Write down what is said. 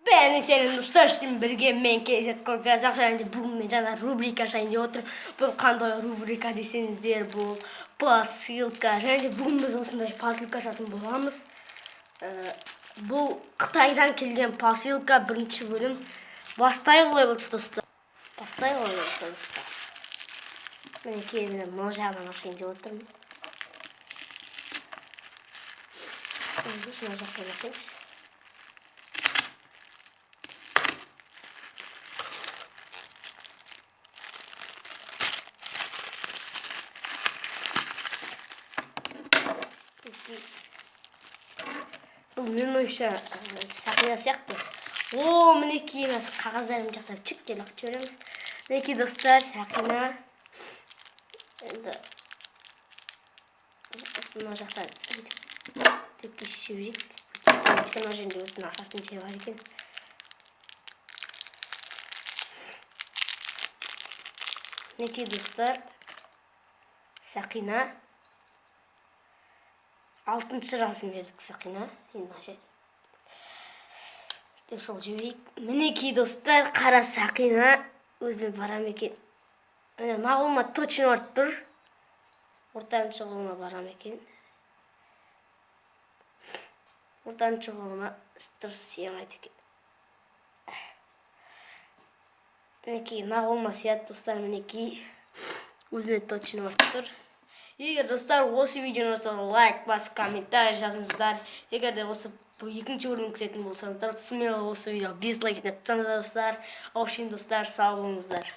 Beni senin dostlarım birge men keset koyacak şimdi bu mecana rubrika şimdi otur bu qanday rubrika desenizler bu посылка şimdi bugün biz осындай посылка sатын bolamız. Bu Қытайдан келген посылка birinchi bölüm. Бастайық олай болса достар. Бастайық олай болса достар. Мен келдім мына жағынан ашайын деп отырмын. Şimdi şuna жақындасайыншы. Бұл мен ойша сақина сияқты. О, мінекей қағаздарым жақтап чиктеліп көреміз. Мінекей достар, сақина. Енді мына жақтан тепке шебірек. Өткен о жерінде өзінің арқасын жері бар екен. Мінекей достар, сақина. 6-шы размердік сақина. Деп сол жіберейік. Мінекей достар, қара сақина. Өзіме барам екен. Мына қолыма точно ұрт тұр. Ортаншы қолыма барам екен. Ортаншы қолыма дұрыс сиямайды екен. Мінекей, мына қолыма сияды достар, мінекей. Өзіме точно ұрт тұр. Егер достар осы видеоны лайк басып комментарий жазыңыздар. Егер де осы екінші бөлім күтетін болсаңыздар, смело осы видеоға 5 лайк жасаңыздар достар. В общем достар, сау болыңыздар.